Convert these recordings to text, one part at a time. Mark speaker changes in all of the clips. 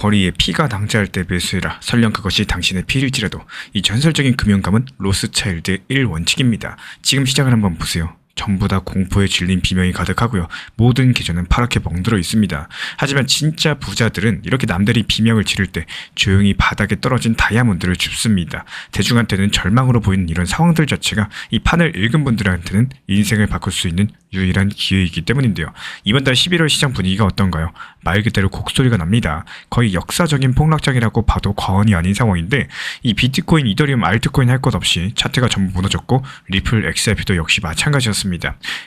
Speaker 1: 거리에 피가 낭자할 때 매수해라. 설령 그것이 당신의 피일지라도. 이 전설적인 금융감은 로스차일드의 1원칙입니다. 지금 시장을 한번 보세요. 전부 다 공포에 질린 비명이 가득하고요. 모든 계좌는 파랗게 멍들어 있습니다. 하지만 진짜 부자들은 이렇게 남들이 비명을 지를 때 조용히 바닥에 떨어진 다이아몬드를 줍습니다. 대중한테는 절망으로 보이는 이런 상황들 자체가 이 판을 읽은 분들한테는 인생을 바꿀 수 있는 유일한 기회이기 때문인데요. 이번 달 11월 시장 분위기가 어떤가요? 말 그대로 곡소리가 납니다. 거의 역사적인 폭락장이라고 봐도 과언이 아닌 상황인데 이 비트코인, 이더리움, 알트코인 할 것 없이 차트가 전부 무너졌고 리플, XRP도 역시 마찬가지였습니다.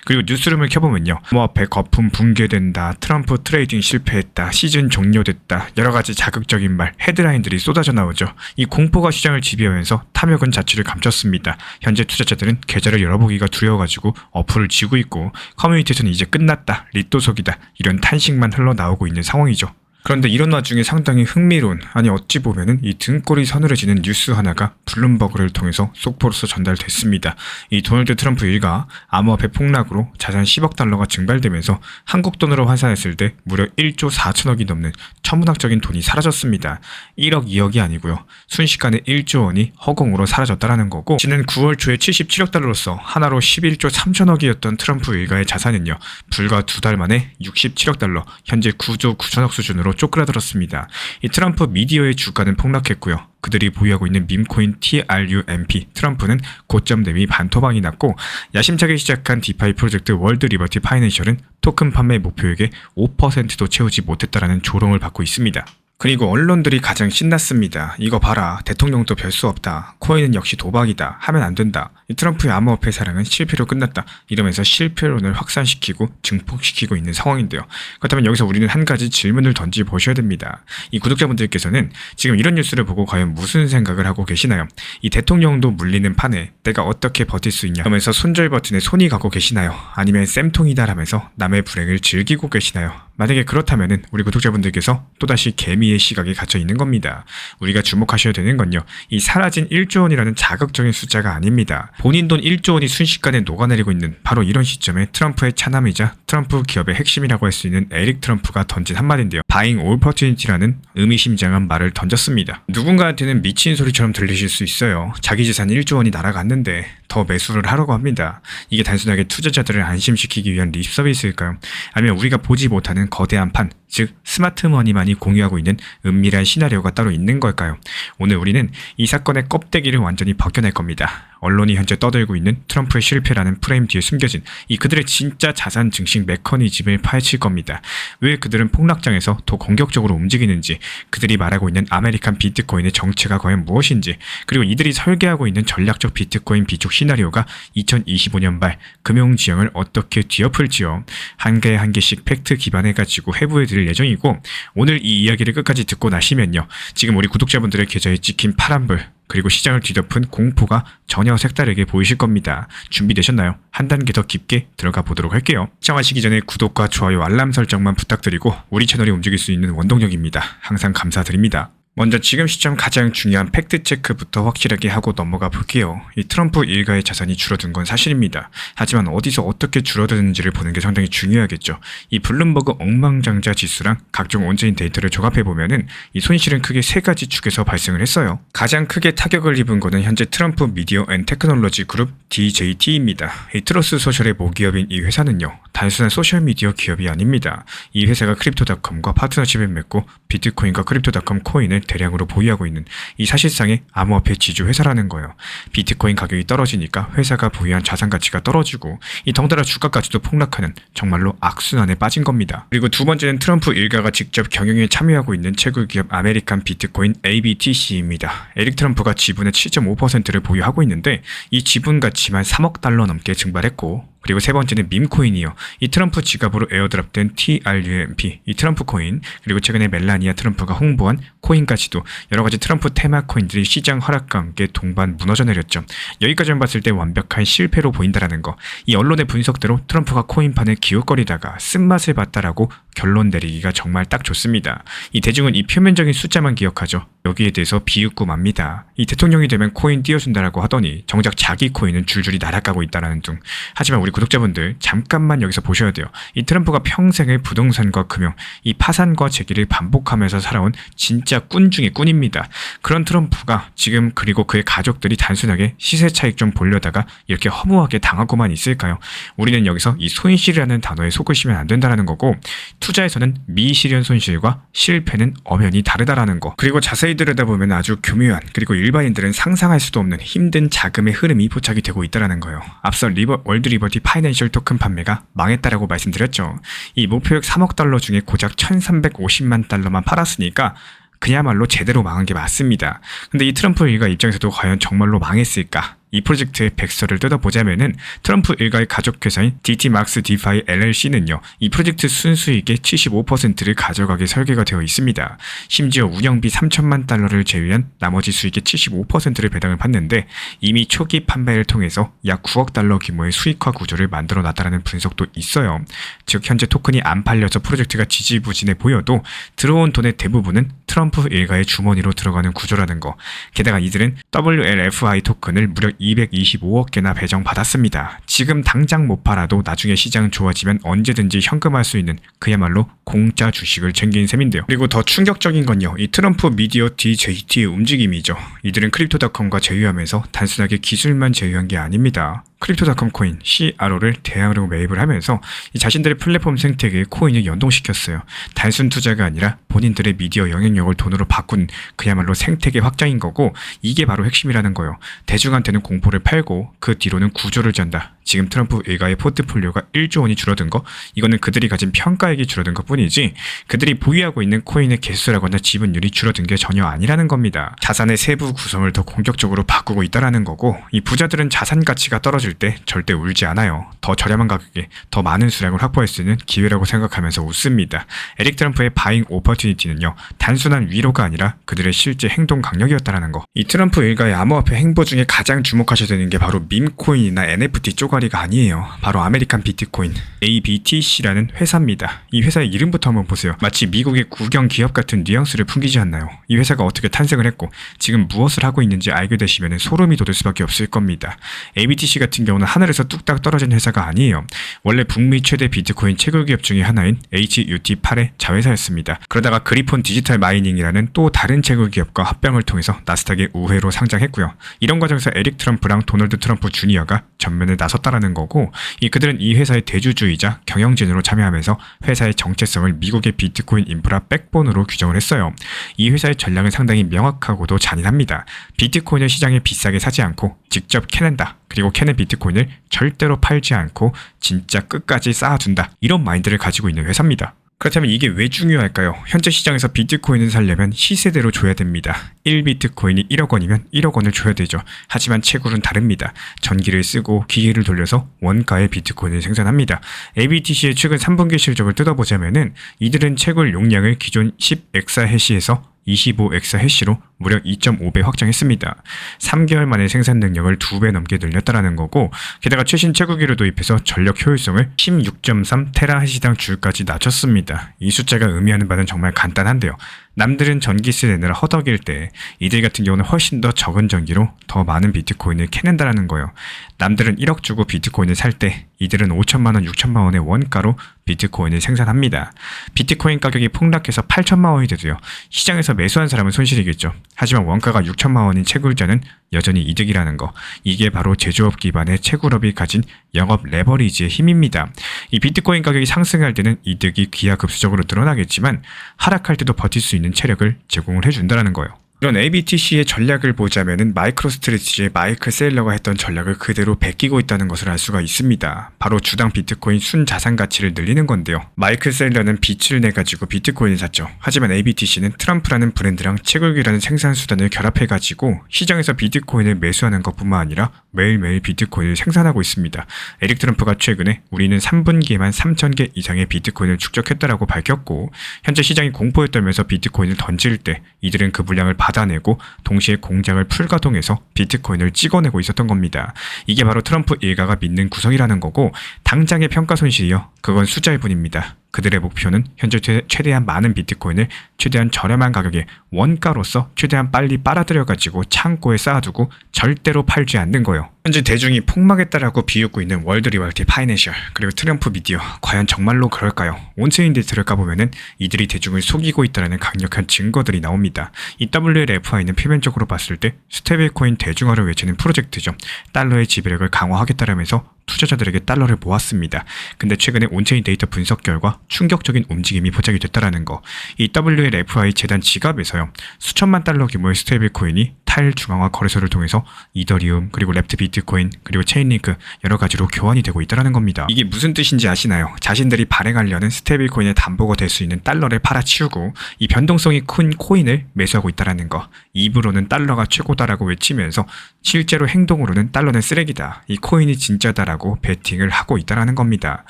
Speaker 1: 그리고 뉴스룸을 켜보면요. 암호화폐 거품 붕괴된다, 트럼프 트레이딩 실패했다, 시즌 종료됐다, 여러가지 자극적인 말, 헤드라인들이 쏟아져 나오죠. 이 공포가 시장을 지배하면서 탐욕은 자취를 감췄습니다. 현재 투자자들은 계좌를 열어보기가 두려워가지고 어플을 지고 있고 커뮤니티에서는 이제 끝났다, 리또속이다 이런 탄식만 흘러나오고 있는 상황이죠. 그런데 이런 와중에 상당히 흥미로운, 아니 어찌 보면은 이 등골이 서늘해지는 뉴스 하나가 블룸버그를 통해서 속보로서 전달됐습니다. 이 도널드 트럼프 일가 암호화폐 폭락으로 자산 10억 달러가 증발되면서 한국 돈으로 환산했을 때 무려 1조 4천억이 넘는 천문학적인 돈이 사라졌습니다. 1억, 2억이 아니고요. 순식간에 1조 원이 허공으로 사라졌다라는 거고, 지난 9월 초에 77억 달러로서 하나로 11조 3천억이었던 트럼프 일가의 자산은요. 불과 2달 만에 67억 달러, 현재 9조 9천억 수준으로 쪼그라들었습니다. 이 트럼프 미디어의 주가는 폭락했고요. 그들이 보유하고 있는 밈코인 TRUMP, 트럼프는 고점 대비 반토막이 났고, 야심차게 시작한 디파이 프로젝트 월드 리버티 파이낸셜은 토큰 판매 목표액의 5%도 채우지 못했다라는 조롱을 받고 있습니다. 그리고 언론들이 가장 신났습니다. 이거 봐라, 대통령도 별 수 없다, 코인은 역시 도박이다, 하면 안 된다, 이 트럼프의 암호화폐 사랑은 실패로 끝났다, 이러면서 실패론을 확산시키고 증폭시키고 있는 상황인데요. 그렇다면 여기서 우리는 한 가지 질문을 던져보셔야 됩니다. 이 구독자분들께서는 지금 이런 뉴스를 보고 과연 무슨 생각을 하고 계시나요? 이 대통령도 물리는 판에 내가 어떻게 버틸 수 있냐 하면서 손절 버튼에 손이 가고 계시나요? 아니면 쌤통이다 라면서 남의 불행을 즐기고 계시나요? 만약에 그렇다면은 우리 구독자분들께서 또다시 개미의 시각에 갇혀 있는 겁니다. 우리가 주목하셔야 되는 건요, 이 사라진 1조 원이라는 자극적인 숫자가 아닙니다. 본인 돈 1조 원이 순식간에 녹아내리고 있는 바로 이런 시점에 트럼프의 차남이자 트럼프 기업의 핵심이라고 할 수 있는 에릭 트럼프가 던진 한마디인데요. Buying all opportunity라는 의미심장한 말을 던졌습니다. 누군가한테는 미친 소리처럼 들리실 수 있어요. 자기 재산 1조 원이 날아갔는데 더 매수를 하라고 합니다. 이게 단순하게 투자자들을 안심시키기 위한 립 서비스일까요? 아니면 우리가 보지 못하는 거대한 판, 즉 스마트머니만이 공유하고 있는 은밀한 시나리오가 따로 있는 걸까요? 오늘 우리는 이 사건의 껍데기를 완전히 벗겨낼 겁니다. 언론이 현재 떠들고 있는 트럼프의 실패라는 프레임 뒤에 숨겨진 이 그들의 진짜 자산 증식 메커니즘을 파헤칠 겁니다. 왜 그들은 폭락장에서 더 공격적으로 움직이는지, 그들이 말하고 있는 아메리칸 비트코인의 정체가 과연 무엇인지, 그리고 이들이 설계하고 있는 전략적 비트코인 비축 시나리오가 2025년 말 금융지형을 어떻게 뒤엎을지요. 한 개 한 개씩 팩트 기반해가지고 해부해 드릴 예정이고, 오늘 이 이야기를 끝까지 듣고 나시면요, 지금 우리 구독자분들의 계좌에 찍힌 파란불, 그리고 시장을 뒤덮은 공포가 전혀 색다르게 보이실 겁니다. 준비되셨나요? 한 단계 더 깊게 들어가 보도록 할게요. 시청하시기 전에 구독과 좋아요, 알람 설정만 부탁드리고 우리 채널이 움직일 수 있는 원동력입니다. 항상 감사드립니다. 먼저 지금 시점 가장 중요한 팩트체크부터 확실하게 하고 넘어가 볼게요. 이 트럼프 일가의 자산이 줄어든 건 사실입니다. 하지만 어디서 어떻게 줄어드는지를 보는 게 상당히 중요하겠죠. 이 블룸버그 억만장자 지수랑 각종 온체인 데이터를 조합해보면은 이 손실은 크게 세 가지 축에서 발생을 했어요. 가장 크게 타격을 입은 거는 현재 트럼프 미디어 앤 테크놀로지 그룹 DJT입니다. 이 트러스 소셜의 모기업인 이 회사는요, 단순한 소셜미디어 기업이 아닙니다. 이 회사가 크립토닷컴과 파트너십을 맺고 비트코인과 크립토닷컴 코인을 대량으로 보유하고 있는 이 사실상의 암호화폐 지주 회사라는 거예요. 비트코인 가격이 떨어지니까 회사가 보유한 자산 가치가 떨어지고 이 덩달아 주가까지도 폭락하는 정말로 악순환에 빠진 겁니다. 그리고 두 번째는 트럼프 일가가 직접 경영에 참여하고 있는 채굴 기업 아메리칸 비트코인 ABTC입니다. 에릭 트럼프가 지분의 7.5%를 보유하고 있는데 이 지분 가치만 3억 달러 넘게 증발했고, 그리고 세 번째는 밈코인이요. 이 트럼프 지갑으로 에어드랍된 TRUMP, 이 트럼프 코인, 그리고 최근에 멜라니아 트럼프가 홍보한 코인까지도 여러가지 트럼프 테마 코인들이 시장 하락과 함께 동반 무너져 내렸죠. 여기까지만 봤을 때 완벽한 실패로 보인다라는 거. 이 언론의 분석대로 트럼프가 코인판을 기웃거리다가 쓴맛을 봤다라고 결론 내리기가 정말 딱 좋습니다. 이 대중은 이 표면적인 숫자만 기억하죠. 여기에 대해서 비웃고 맙니다. 이 대통령이 되면 코인 띄워준다라고 하더니 정작 자기 코인은 줄줄이 날아가고 있다라는 등. 하지만 우리 구독자분들 잠깐만 여기서 보셔야 돼요. 이 트럼프가 평생을 부동산과 금융, 이 파산과 재기를 반복하면서 살아온 진짜 꾼 중의 꾼입니다. 그런 트럼프가 지금 그리고 그의 가족들이 단순하게 시세 차익 좀 보려다가 이렇게 허무하게 당하고만 있을까요? 우리는 여기서 이 손실이라는 단어에 속으시면 안 된다는 거고, 투자에서는 미실현 손실과 실패는 엄연히 다르다라는 거, 그리고 자세히 들여다보면 아주 교묘한, 그리고 일반인들은 상상할 수도 없는 힘든 자금의 흐름이 포착이 되고 있다는 거예요. 앞서 월드 리버티 파이낸셜 토큰 판매가 망했다라고 말씀드렸죠. 이 목표액 3억 달러 중에 고작 1350만 달러만 팔았으니까 그야말로 제대로 망한 게 맞습니다. 근데 이 트럼프 일가 입장에서도 과연 정말로 망했을까? 이 프로젝트의 백서를 뜯어보자면은 트럼프 일가의 가족회사인 DT Max DeFi LLC는요, 이 프로젝트 순수익의 75%를 가져가게 설계가 되어 있습니다. 심지어 운영비 3천만 달러를 제외한 나머지 수익의 75%를 배당을 받는데, 이미 초기 판매를 통해서 약 9억 달러 규모의 수익화 구조를 만들어 놨다는 분석도 있어요. 즉 현재 토큰이 안 팔려서 프로젝트가 지지부진해 보여도 들어온 돈의 대부분은 트럼프 일가의 주머니로 들어가는 구조라는 거. 게다가 이들은 WLFI 토큰을 무려 225억 개나 배정받았습니다. 지금 당장 못 팔아도 나중에 시장 좋아지면 언제든지 현금할 수 있는 그야말로 공짜 주식을 챙긴 셈인데요. 그리고 더 충격적인 건요, 이 트럼프 미디어 DJT의 움직임이죠. 이들은 크립토닷컴과 제휴하면서 단순하게 기술만 제휴한 게 아닙니다. 크립토닷컴 코인 CRO를 대량으로 매입을 하면서 이 자신들의 플랫폼 생태계에 코인을 연동시켰어요. 단순 투자가 아니라 본인들의 미디어 영향력을 돈으로 바꾼 그야말로 생태계 확장인 거고, 이게 바로 핵심이라는 거예요. 대중한테는 공포를 팔고 그 뒤로는 구조를 짠다. 지금 트럼프 일가의 포트폴리오가 1조 원이 줄어든 거, 이거는 그들이 가진 평가액이 줄어든 것 뿐이지 그들이 보유하고 있는 코인의 개수라거나 지분율이 줄어든 게 전혀 아니라는 겁니다. 자산의 세부 구성을 더 공격적으로 바꾸고 있다는 거고, 이 부자들은 자산 가치가 떨어질 때 절대 울지 않아요. 더 저렴한 가격에 더 많은 수량을 확보할 수 있는 기회라고 생각하면서 웃습니다. 에릭 트럼프의 바잉 오퍼튜니티는요, 단순한 위로가 아니라 그들의 실제 행동 강력이었다는 거. 이 트럼프 일가의 암호화폐 행보 중에 가장 주목하셔야 되는 게 바로 밈코인이나 NFT 쪼가리가 아니에요. 바로 아메리칸 비트코인 ABTC라는 회사입니다. 이 회사의 이름부터 한번 보세요. 마치 미국의 국영 기업 같은 뉘앙스를 풍기지 않나요? 이 회사가 어떻게 탄생을 했고 지금 무엇을 하고 있는지 알게 되시면 소름이 돋을 수밖에 없을 겁니다. ABTC 같은 경우는 하늘에서 뚝딱 떨어진 회사가 아니에요. 원래 북미 최대 비트코인 채굴 기업 중에 하나인 HUT8의 자회사였습니다. 그러다가 그리폰 디지털 마이닝이라는 또 다른 채굴 기업과 합병을 통해서 나스닥의 우회로 상장했고요. 이런 과정에서 에릭 트럼프랑 도널드 트럼프 주니어가 전면에 나섰다라는 거고, 그들은 이 회사의 대주주이자 경영진으로 참여하면서 회사의 정체성을 미국의 비트코인 인프라 백본으로 규정을 했어요. 이 회사의 전략은 상당히 명확하고도 잔인합니다. 비트코인을 시장에 비싸게 사지 않고 직접 캐낸다. 그리고 캐낸 비트코인을 절대로 팔지 않고 진짜 끝까지 쌓아둔다. 이런 마인드를 가지고 있는 회사입니다. 그렇다면 이게 왜 중요할까요? 현재 시장에서 비트코인을 사려면 시세대로 줘야 됩니다. 1비트코인이 1억 원이면 1억 원을 줘야 되죠. 하지만 채굴은 다릅니다. 전기를 쓰고 기계를 돌려서 원가의 비트코인을 생산합니다. ABTC의 최근 3분기 실적을 뜯어보자면은 이들은 채굴 용량을 기존 10엑사해시에서 25엑사해시로 무려 2.5배 확장했습니다. 3개월 만에 생산 능력을 2배 넘게 늘렸다라는 거고, 게다가 최신 채굴기를 도입해서 전력 효율성을 16.3 테라해시당 줄까지 낮췄습니다. 이 숫자가 의미하는 바는 정말 간단한데요. 남들은 전기세 내느라 허덕일 때 이들 같은 경우는 훨씬 더 적은 전기로 더 많은 비트코인을 캐낸다라는 거예요. 남들은 1억 주고 비트코인을 살 때 이들은 5천만 원, 6천만 원의 원가로 비트코인을 생산합니다. 비트코인 가격이 폭락해서 8천만 원이 돼도요, 시장에서 매수한 사람은 손실이겠죠. 하지만 원가가 6천만 원인 채굴자는 여전히 이득이라는 거. 이게 바로 제조업 기반의 채굴업이 가진 영업 레버리지의 힘입니다. 이 비트코인 가격이 상승할 때는 이득이 기하급수적으로 늘어나겠지만 하락할 때도 버틸 수 있는 체력을 제공을 해준다는 거예요. 이런 ABTC의 전략을 보자면은 마이크로 스트레티지의 마이클 세일러가 했던 전략을 그대로 베끼고 있다는 것을 알 수가 있습니다. 바로 주당 비트코인 순자산 가치를 늘리는 건데요. 마이클 세일러는 빚을 내가지고 비트코인을 샀죠. 하지만 ABTC는 트럼프라는 브랜드랑 채굴기라는 생산 수단을 결합해가지고 시장에서 비트코인을 매수하는 것뿐만 아니라 매일매일 비트코인을 생산하고 있습니다. 에릭 트럼프가 최근에 우리는 3분기에만 3,000개 이상의 비트코인을 축적했다라고 밝혔고, 현재 시장이 공포에 떨면서 비트코인을 던질 때 이들은 그 물량을 받아내고 동시에 공장을 풀가동해서 비트코인을 찍어내고 있었던 겁니다. 이게 바로 트럼프 일가가 믿는 구성이라는 거고, 당장의 평가 손실이요, 그건 숫자일 뿐입니다. 그들의 목표는 현재 최대한 많은 비트코인을 최대한 저렴한 가격에 원가로서 최대한 빨리 빨아들여가지고 창고에 쌓아두고 절대로 팔지 않는 거예요. 현재 대중이 폭망했다라고 비웃고 있는 월드 리얼티 파이낸셜 그리고 트럼프 미디어, 과연 정말로 그럴까요? 온체인 데이터를 까보면은 이들이 대중을 속이고 있다는 강력한 증거들이 나옵니다. 이 WLFI는 표면적으로 봤을 때 스테이블코인 대중화를 외치는 프로젝트죠. 달러의 지배력을 강화하겠다라면서 투자자들에게 달러를 모았습니다. 근데 최근에 온체인 데이터 분석 결과 충격적인 움직임이 포착이 됐다라는 거. 이 WLFI 재단 지갑에서요, 수천만 달러 규모의 스테이블 코인이 탈중앙화 거래소를 통해서 이더리움, 그리고 랩트 비트코인, 그리고 체인링크 여러 가지로 교환이 되고 있다는 겁니다. 이게 무슨 뜻인지 아시나요? 자신들이 발행하려는 스테이블 코인의 담보가 될 수 있는 달러를 팔아치우고 이 변동성이 큰 코인을 매수하고 있다는 거. 입으로는 달러가 최고다라고 외치면서 실제로 행동으로는 달러는 쓰레기다, 이 코인이 진짜다라고 베팅을 하고 있다는 겁니다.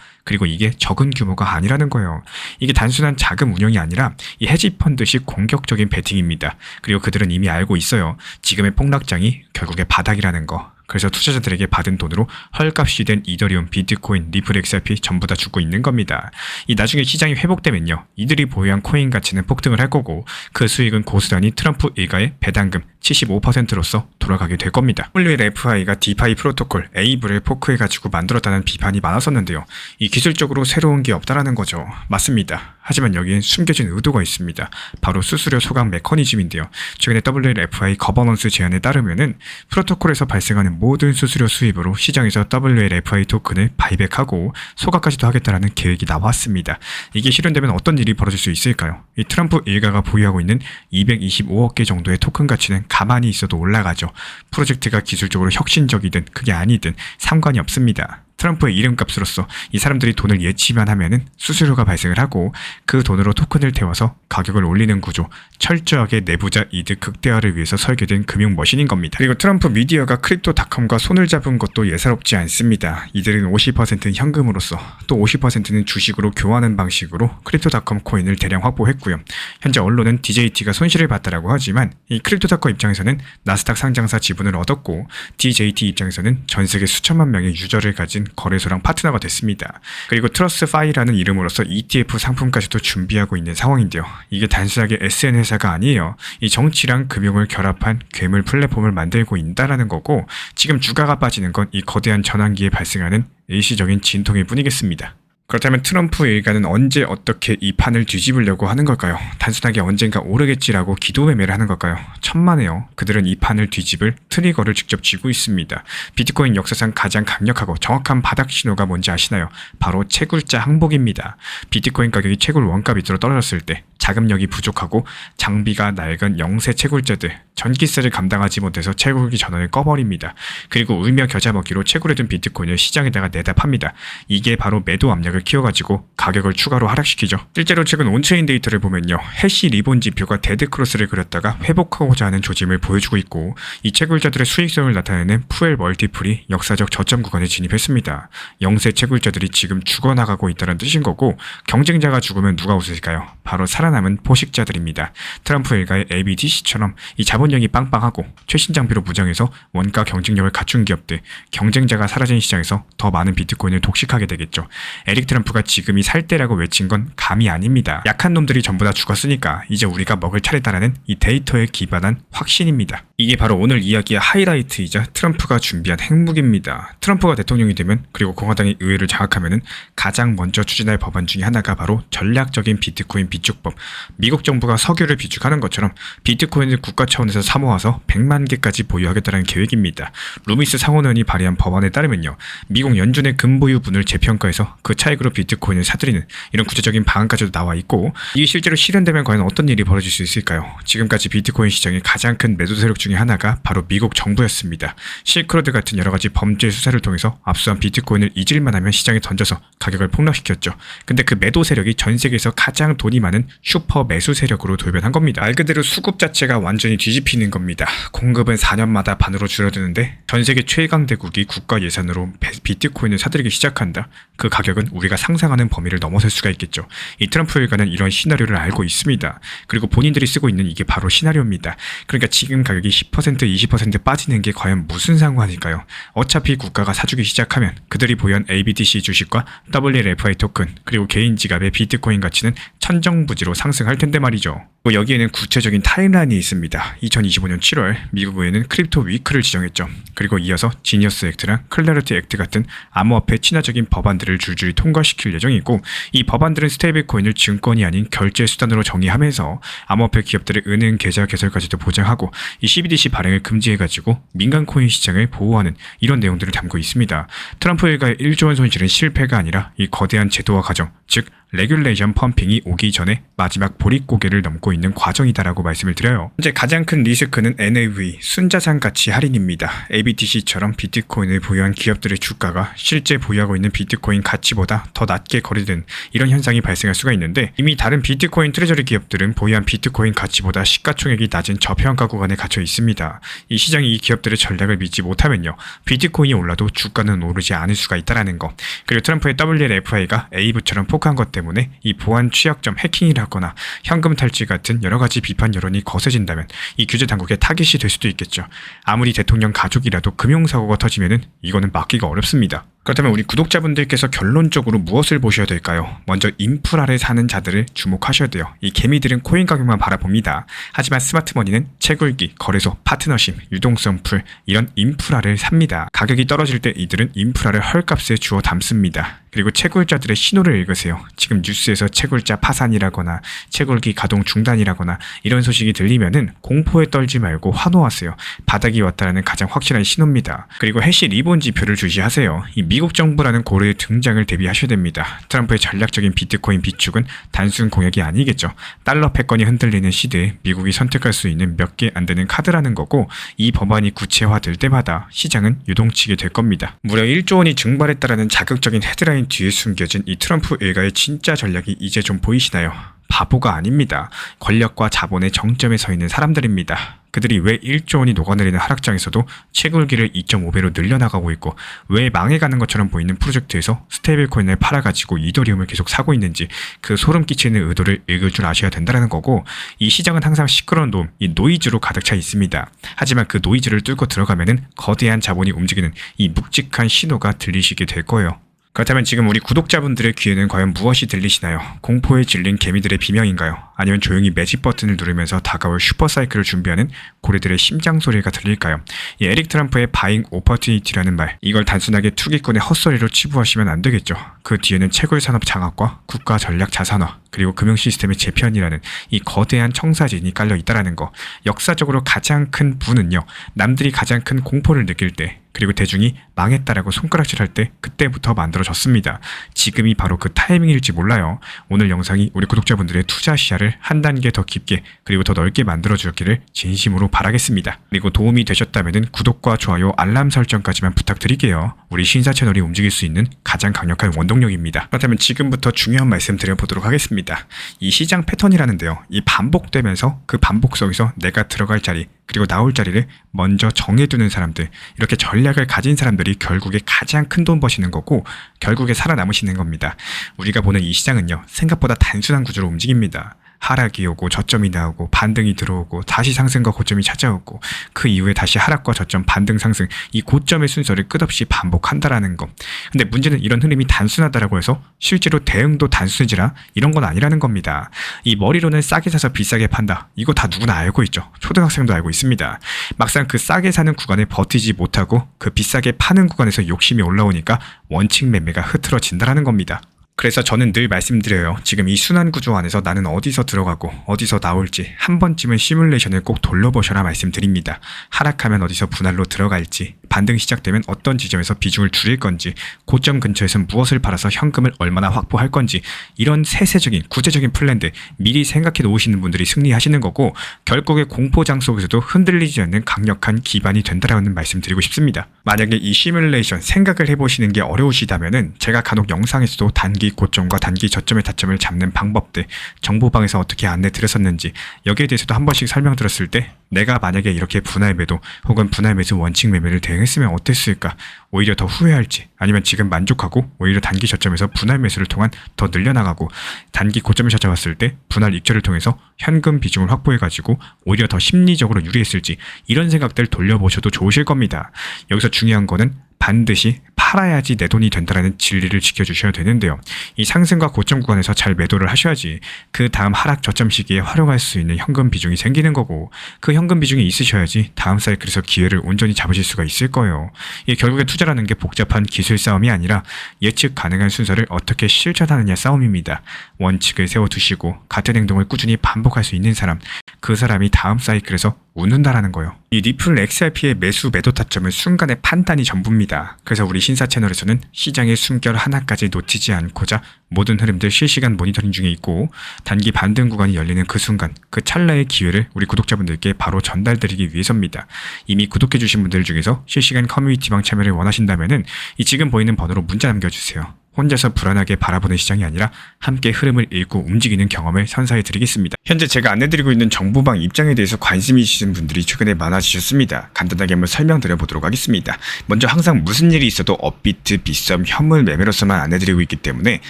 Speaker 1: 그리고 이게 적은 규모가 아니라는 거예요. 이게 단순한 자금 운용이 아니라 이 헤지펀드식 공격적인 베팅입니다. 그리고 그들은 이미 알고 있어요. 지금의 폭락장이 결국에 바닥이라는 거. 그래서 투자자들에게 받은 돈으로 헐값이 된 이더리움, 비트코인, 리플 XRP 전부 다 주고 있는 겁니다. 이 나중에 시장이 회복되면요, 이들이 보유한 코인 가치는 폭등을 할 거고 그 수익은 고스란히 트럼프 일가의 배당금 75%로서 돌아가게 될 겁니다. WLFI가 디파이 프로토콜 에이블을 포크해가지고 만들었다는 비판이 많았었는데요. 이 기술적으로 새로운 게 없다라는 거죠. 맞습니다. 하지만 여기엔 숨겨진 의도가 있습니다. 바로 수수료 소각 메커니즘인데요. 최근에 WLFI 거버넌스 제안에 따르면은 프로토콜에서 발생하는 모든 수수료 수입으로 시장에서 WLFI 토큰을 바이백하고 소각까지도 하겠다라는 계획이 나왔습니다. 이게 실현되면 어떤 일이 벌어질 수 있을까요? 이 트럼프 일가가 보유하고 있는 225억 개 정도의 토큰 가치는 가만히 있어도 올라가죠. 프로젝트가 기술적으로 혁신적이든 그게 아니든 상관이 없습니다. 트럼프의 이름값으로서 이 사람들이 돈을 예치만 하면은 수수료가 발생을 하고 그 돈으로 토큰을 태워서 가격을 올리는 구조, 철저하게 내부자 이득 극대화를 위해서 설계된 금융 머신인 겁니다. 그리고 트럼프 미디어가 크립토닷컴과 손을 잡은 것도 예사롭지 않습니다. 이들은 50%는 현금으로서 또 50%는 주식으로 교환하는 방식으로 크립토닷컴 코인을 대량 확보했고요. 현재 언론은 DJT가 손실을 봤다라고 하지만 이 크립토닷컴 입장에서는 나스닥 상장사 지분을 얻었고 DJT 입장에서는 전 세계 수천만 명의 유저를 가진 거래소랑 파트너가 됐습니다. 그리고 트러스파이라는 이름으로서 ETF 상품까지도 준비하고 있는 상황인데요. 이게 단순하게 SN 회사가 아니에요. 이 정치랑 금융을 결합한 괴물 플랫폼을 만들고 있다라는 거고, 지금 주가가 빠지는 건 이 거대한 전환기에 발생하는 일시적인 진통일 뿐이겠습니다. 그렇다면 트럼프 일가는 언제 어떻게 이 판을 뒤집으려고 하는 걸까요? 단순하게 언젠가 오르겠지라고 기도 매매를 하는 걸까요? 천만에요. 그들은 이 판을 뒤집을 트리거를 직접 쥐고 있습니다. 비트코인 역사상 가장 강력하고 정확한 바닥 신호가 뭔지 아시나요? 바로 채굴자 항복입니다. 비트코인 가격이 채굴 원가 밑으로 떨어졌을 때 자금력이 부족하고 장비가 낡은 영세 채굴자들, 전기세를 감당하지 못해서 채굴기 전원을 꺼버립니다. 그리고 울며 겨자 먹기로 채굴해둔 비트코인을 시장에다가 내다 팝니다. 이게 바로 매도 압력을 키워가지고 가격을 추가로 하락시키죠. 실제로 최근 온체인 데이터를 보면요, 해시 리본 지표가 데드크로스를 그렸다가 회복하고자 하는 조짐을 보여주고 있고, 이 채굴자들의 수익성을 나타내는 푸엘 멀티플이 역사적 저점 구간에 진입했습니다. 영세 채굴자들이 지금 죽어나가고 있다는 뜻인 거고, 경쟁자가 죽으면 누가 웃을까요? 바로 살아남은 포식자들입니다. 트럼프 일가의 ABDC처럼 이 자본력이 빵빵하고 최신 장비로 무장해서 원가 경쟁력을 갖춘 기업들, 경쟁자가 사라진 시장에서 더 많은 비트코인을 독식하게 되겠죠. 에릭 트럼프가 지금이 살 때라고 외친 건 감이 아닙니다. 약한 놈들이 전부 다 죽었으니까 이제 우리가 먹을 차례다라는 이 데이터에 기반한 확신입니다. 이게 바로 오늘 이야기의 하이라이트이자 트럼프가 준비한 핵무기입니다. 트럼프가 대통령이 되면, 그리고 공화당이 의회를 장악하면은 가장 먼저 추진할 법안 중에 하나가 바로 전략적인 비트코인 비축법. 미국 정부가 석유를 비축하는 것처럼 비트코인을 국가 차원에서 사모아서 100만 개까지 보유하겠다는 계획입니다. 루미스 상원의원이 발의한 법안에 따르면요, 미국 연준의 금보유분을 재평가해서 그 차익으로 비트코인을 사들이는 이런 구체적인 방안까지도 나와 있고, 이게 실제로 실현되면 과연 어떤 일이 벌어질 수 있을까요? 지금까지 비트코인 시장의 가장 큰 매도 세력 중에 하나가 바로 미국 정부였습니다. 실크로드 같은 여러 가지 범죄 수사를 통해서 압수한 비트코인을 잊을만 하면 시장에 던져서 가격을 폭락시켰죠. 근데 그 매도 세력이 전 세계에서 가장 돈이 많은 슈퍼 매수 세력으로 돌변한 겁니다. 말 그대로 수급 자체가 완전히 뒤집어 뒤집히는 겁니다. 공급은 4년마다 반으로 줄어드는데 전 세계 최강대국이 국가 예산으로 비트코인을 사들이기 시작한다. 그 가격은 우리가 상상하는 범위를 넘어설 수가 있겠죠. 이 트럼프 일가는 이런 시나리오를 알고 있습니다. 그리고 본인들이 쓰고 있는 이게 바로 시나리오입니다. 그러니까 지금 가격이 10% 20% 빠지는 게 과연 무슨 상관일까요? 어차피 국가가 사주기 시작하면 그들이 보유한 ABTC 주식과 WLFI 토큰 그리고 개인 지갑의 비트코인 가치는 천정부지로 상승할 텐데 말이죠. 여기에는 구체적인 타임라인이 있습니다. 2025년 7월 미국 의회는 크립토 위크를 지정했죠. 그리고 이어서 지니어스 액트랑 클래리티 액트 같은 암호화폐 친화적인 법안들을 줄줄이 통과시킬 예정이고, 이 법안들은 스테이블 코인을 증권이 아닌 결제 수단으로 정의하면서 암호화폐 기업들의 은행 계좌 개설까지도 보장하고 이 CBDC 발행을 금지해가지고 민간 코인 시장을 보호하는 이런 내용들을 담고 있습니다. 트럼프 일가의 1조 원 손실은 실패가 아니라 이 거대한 제도화 과정, 즉 레귤레이션 펌핑이 오기 전에 마지막 보릿고개를 넘고 있는 과정이다라고 말씀을 드려요. 현재 가장 큰 리스크는 NAV, 순자산 가치 할인입니다. ABTC처럼 비트코인을 보유한 기업들의 주가가 실제 보유하고 있는 비트코인 가치보다 더 낮게 거래되는 이런 현상이 발생할 수가 있는데, 이미 다른 비트코인 트레저리 기업들은 보유한 비트코인 가치보다 시가총액이 낮은 저평가 구간에 갇혀 있습니다. 이 시장이 이 기업들의 전략을 믿지 못하면요, 비트코인이 올라도 주가는 오르지 않을 수가 있다는 거. 그리고 트럼프의 WLFI가 에이브처럼 폭한 것 때문에 이 보안 취약점 해킹이라거나 현금 탈취 같은 여러 가지 비판 여론이 거세진다면 이 규제 당국의 타깃이 될 수도 있겠죠. 아무리 대통령 가족이라도 금융사고가 터지면은 이거는 막기가 어렵습니다. 그렇다면 우리 구독자분들께서 결론적으로 무엇을 보셔야 될까요? 먼저 인프라를 사는 자들을 주목하셔야 돼요. 이 개미들은 코인 가격만 바라봅니다. 하지만 스마트머니는 채굴기, 거래소, 파트너십, 유동성 풀 이런 인프라를 삽니다. 가격이 떨어질 때 이들은 인프라를 헐값에 주워 담습니다. 그리고 채굴자들의 신호를 읽으세요. 지금 뉴스에서 채굴자 파산이라거나 채굴기 가동 중단이라거나 이런 소식이 들리면은 공포에 떨지 말고 환호하세요. 바닥이 왔다라는 가장 확실한 신호입니다. 그리고 해시 리본 지표를 주시하세요. 이 미국 정부라는 고래의 등장을 대비하셔야 됩니다. 트럼프의 전략적인 비트코인 비축은 단순 공약이 아니겠죠. 달러 패권이 흔들리는 시대에 미국이 선택할 수 있는 몇 개 안 되는 카드라는 거고, 이 법안이 구체화될 때마다 시장은 유동치게 될 겁니다. 무려 1조 원이 증발했다라는 자극적인 헤드라인 뒤에 숨겨진 이 트럼프 일가의 진짜 전략이 이제 좀 보이시나요? 바보가 아닙니다. 권력과 자본의 정점에 서 있는 사람들입니다. 그들이 왜 1조 원이 녹아내리는 하락장에서도 채굴기를 2.5배로 늘려나가고 있고, 왜 망해가는 것처럼 보이는 프로젝트에서 스테이블 코인을 팔아가지고 이더리움을 계속 사고 있는지 그 소름 끼치는 의도를 읽을 줄 아셔야 된다는 거고, 이 시장은 항상 시끄러운 놈, 이 노이즈로 가득 차 있습니다. 하지만 그 노이즈를 뚫고 들어가면은 거대한 자본이 움직이는 이 묵직한 신호가 들리시게 될 거예요. 그렇다면 지금 우리 구독자분들의 귀에는 과연 무엇이 들리시나요? 공포에 질린 개미들의 비명인가요? 아니면 조용히 매직 버튼을 누르면서 다가올 슈퍼사이클을 준비하는 고래들의 심장 소리가 들릴까요? 이 에릭 트럼프의 바잉 오퍼튜니티라는 말, 이걸 단순하게 투기꾼의 헛소리로 치부하시면 안 되겠죠. 그 뒤에는 채굴 산업 장악과 국가 전략 자산화, 그리고 금융 시스템의 재편이라는 이 거대한 청사진이 깔려 있다라는 거. 역사적으로 가장 큰 부는요, 남들이 가장 큰 공포를 느낄 때, 그리고 대중이 망했다라고 손가락질할 때, 그때부터 만들어졌습니다. 지금이 바로 그 타이밍일지 몰라요. 오늘 영상이 우리 구독자분들의 투자 시야를 한 단계 더 깊게 그리고 더 넓게 만들어주었기를 진심으로 바라겠습니다. 그리고 도움이 되셨다면 구독과 좋아요, 알람 설정까지만 부탁드릴게요. 우리 신사 채널이 움직일 수 있는 가장 강력한 원동력입니다. 그렇다면 지금부터 중요한 말씀 드려보도록 하겠습니다. 이 시장 패턴이라는데요, 이 반복되면서 그 반복 속에서 내가 들어갈 자리 그리고 나올 자리를 먼저 정해두는 사람들, 이렇게 전략을 가진 사람들이 결국에 가장 큰 돈 버시는 거고 결국에 살아남으시는 겁니다. 우리가 보는 이 시장은요, 생각보다 단순한 구조로 움직입니다. 하락이 오고 저점이 나오고 반등이 들어오고 다시 상승과 고점이 찾아오고 그 이후에 다시 하락과 저점, 반등, 상승, 이 고점의 순서를 끝없이 반복한다라는 거. 근데 문제는 이런 흐름이 단순하다라고 해서 실제로 대응도 단순해지라 이런 건 아니라는 겁니다. 이 머리로는 싸게 사서 비싸게 판다, 이거 다 누구나 알고 있죠. 초등학생도 알고 있습니다. 막상 그 싸게 사는 구간에 버티지 못하고 그 비싸게 파는 구간에서 욕심이 올라오니까 원칙 매매가 흐트러진다라는 겁니다. 그래서 저는 늘 말씀드려요. 지금 이 순환 구조 안에서 나는 어디서 들어가고 어디서 나올지 한 번쯤은 시뮬레이션을 꼭 돌려보셔라 말씀드립니다. 하락하면 어디서 분할로 들어갈지, 반등 시작되면 어떤 지점에서 비중을 줄일 건지, 고점 근처에서 무엇을 팔아서 현금을 얼마나 확보할 건지, 이런 세세적인 구체적인 플랜들 미리 생각해 놓으시는 분들이 승리하시는 거고, 결국에 공포장 속에서도 흔들리지 않는 강력한 기반이 된다라는 말씀 드리고 싶습니다. 만약에 이 시뮬레이션 생각을 해보시는 게 어려우시다면은 제가 간혹 영상에서도 단기 고점과 단기 저점의 타점을 잡는 방법들 정보방에서 어떻게 안내 드렸었는지, 여기에 대해서도 한 번씩 설명드렸을 때 내가 만약에 이렇게 분할 매도 혹은 분할 매수 원칙 매매를 대응했으면 어땠을까, 오히려 더 후회할지, 아니면 지금 만족하고 오히려 단기 저점에서 분할 매수를 통한 더 늘려나가고, 단기 고점을 찾아왔을 때 분할 익절을 통해서 현금 비중을 확보해가지고 오히려 더 심리적으로 유리했을지, 이런 생각들 돌려보셔도 좋으실 겁니다. 여기서 중요한 거는 반드시 팔아야지 내 돈이 된다라는 진리를 지켜주셔야 되는데요. 이 상승과 고점 구간에서 잘 매도를 하셔야지 그 다음 하락 저점 시기에 활용할 수 있는 현금 비중이 생기는 거고, 그 현금 비중이 있으셔야지 다음 사이클에서 기회를 온전히 잡으실 수가 있을 거예요. 이 결국에 투자라는 게 복잡한 기술 싸움이 아니라 예측 가능한 순서를 어떻게 실천하느냐 싸움입니다. 원칙을 세워두시고 같은 행동을 꾸준히 반복할 수 있는 사람, 그 사람이 다음 사이클에서 웃는다라는 거예요. 이 리플 XRP의 매수 매도 타점은 순간의 판단이 전부입니다. 그래서 우리 신사 채널에서는 시장의 숨결 하나까지 놓치지 않고자 모든 흐름들 실시간 모니터링 중에 있고, 단기 반등 구간이 열리는 그 순간, 그 찰나의 기회를 우리 구독자분들께 바로 전달드리기 위해서입니다. 이미 구독해주신 분들 중에서 실시간 커뮤니티방 참여를 원하신다면은 이 지금 보이는 번호로 문자 남겨주세요. 혼자서 불안하게 바라보는 시장이 아니라 함께 흐름을 읽고 움직이는 경험을 선사해 드리겠습니다. 현재 제가 안내드리고 있는 정보방 입장에 대해서 관심이 있으신 분들이 최근에 많아지셨습니다. 간단하게 한번 설명드려 보도록 하겠습니다. 먼저 항상 무슨 일이 있어도 업비트, 빗썸, 현물 매매로서만 안내드리고 있기 때문에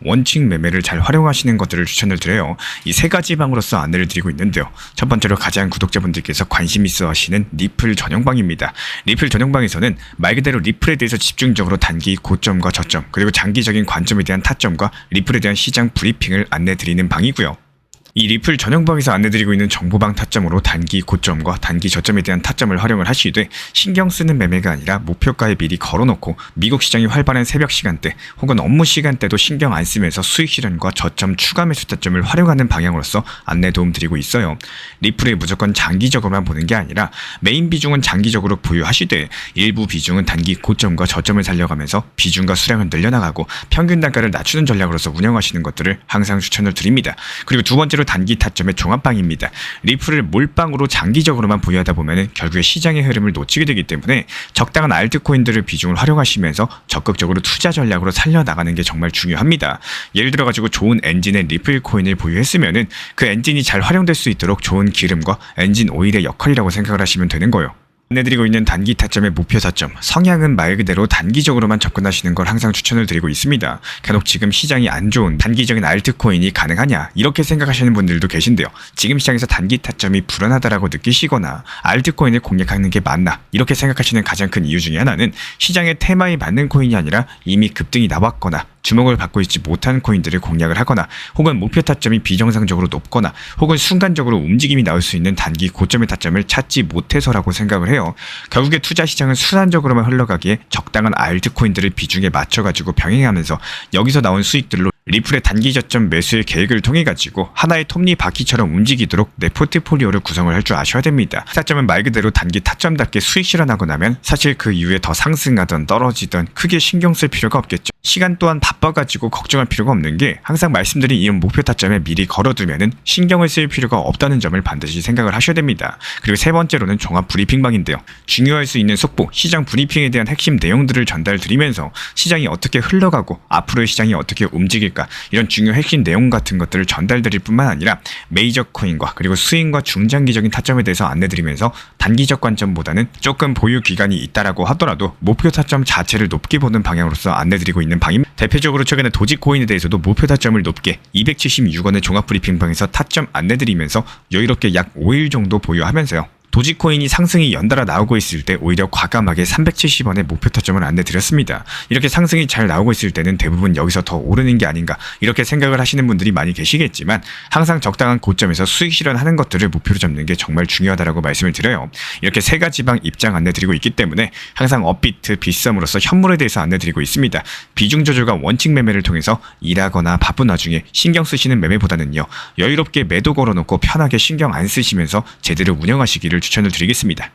Speaker 1: 원칙 매매를 잘 활용하시는 것들을 추천을 드려요. 이 세 가지 방으로서 안내를 드리고 있는데요. 첫 번째로 가장 구독자분들께서 관심 있어 하시는 리플 전용방입니다. 리플 전용방에서는 말 그대로 리플에 대해서 집중적으로 단기 고점과 저점, 그리고 장기적인 관점에 대한 타점과 리플에 대한 시장 브리핑을 안내드리는 방이고요. 이 리플 전용방에서 안내드리고 있는 정보방 타점으로 단기 고점과 단기 저점에 대한 타점을 활용을 하시되, 신경 쓰는 매매가 아니라 목표가에 미리 걸어놓고 미국 시장이 활발한 새벽 시간대 혹은 업무 시간대도 신경 안 쓰면서 수익 실현과 저점 추가 매수 타점을 활용하는 방향으로서 안내 도움 드리고 있어요. 리플에 무조건 장기적으로만 보는 게 아니라 메인 비중은 장기적으로 보유하시되 일부 비중은 단기 고점과 저점을 살려가면서 비중과 수량을 늘려나가고 평균 단가를 낮추는 전략으로서 운영하시는 것들을 항상 추천을 드립니다. 그리고 두 번째로 단기 타점의 종합방입니다. 리플을 몰빵으로 장기적으로만 보유하다 보면 결국에 시장의 흐름을 놓치게 되기 때문에 적당한 알트코인들을 비중을 활용하시면서 적극적으로 투자 전략으로 살려나가는 게 정말 중요합니다. 예를 들어가지고 좋은 엔진의 리플 코인을 보유했으면은 그 엔진이 잘 활용될 수 있도록 좋은 기름과 엔진 오일의 역할이라고 생각을 하시면 되는 거예요. 안내드리고 있는 단기 타점의 목표 타점, 성향은 말 그대로 단기적으로만 접근하시는 걸 항상 추천을 드리고 있습니다. 간혹 지금 시장이 안 좋은 단기적인 알트코인이 가능하냐 이렇게 생각하시는 분들도 계신데요. 지금 시장에서 단기 타점이 불안하다라고 느끼시거나 알트코인을 공략하는 게 맞나 이렇게 생각하시는 가장 큰 이유 중에 하나는 시장의 테마에 맞는 코인이 아니라 이미 급등이 나왔거나 주목을 받고 있지 못한 코인들을 공략을 하거나, 혹은 목표 타점이 비정상적으로 높거나, 혹은 순간적으로 움직임이 나올 수 있는 단기 고점의 타점을 찾지 못해서라고 생각을 해요. 결국에 투자 시장은 순환적으로만 흘러가기에 적당한 알트코인들을 비중에 맞춰가지고 병행하면서 여기서 나온 수익들로 리플의 단기 저점 매수의 계획을 통해 가지고 하나의 톱니바퀴처럼 움직이도록 내 포트폴리오를 구성을 할 줄 아셔야 됩니다. 타점은 말 그대로 단기 타점답게 수익 실현하고 나면 사실 그 이후에 더 상승하던 떨어지던 크게 신경 쓸 필요가 없겠죠. 시간 또한 바빠가지고 걱정할 필요가 없는 게, 항상 말씀드린 이런 목표 타점에 미리 걸어두면은 신경을 쓸 필요가 없다는 점을 반드시 생각을 하셔야 됩니다. 그리고 세 번째로는 종합 브리핑방인데요. 중요할 수 있는 속보, 시장 브리핑에 대한 핵심 내용들을 전달드리면서 시장이 어떻게 흘러가고 앞으로의 시장이 어떻게 움직일까, 이런 중요 핵심 내용 같은 것들을 전달드릴 뿐만 아니라 메이저 코인과 그리고 스윙과 중장기적인 타점에 대해서 안내드리면서 단기적 관점보다는 조금 보유 기간이 있다라고 하더라도 목표 타점 자체를 높게 보는 방향으로서 안내드리고 있는 방입니다. 대표적으로 최근에 도지코인에 대해서도 목표 타점을 높게 276원의 종합 브리핑방에서 타점 안내드리면서 여유롭게 약 5일 정도 보유하면서요. 도지코인이 상승이 연달아 나오고 있을 때 오히려 과감하게 370원의 목표 타점을 안내드렸습니다. 이렇게 상승이 잘 나오고 있을 때는 대부분 여기서 더 오르는 게 아닌가 이렇게 생각을 하시는 분들이 많이 계시겠지만, 항상 적당한 고점에서 수익 실현하는 것들을 목표로 잡는 게 정말 중요하다고 말씀을 드려요. 이렇게 세 가지 방 입장 안내드리고 있기 때문에 항상 업비트, 빗썸으로서 현물에 대해서 안내드리고 있습니다. 비중 조절과 원칙 매매를 통해서 일하거나 바쁜 와중에 신경 쓰시는 매매보다는요, 여유롭게 매도 걸어놓고 편하게 신경 안 쓰시면서 제대로 운영하시기를 추천을 드리겠습니다.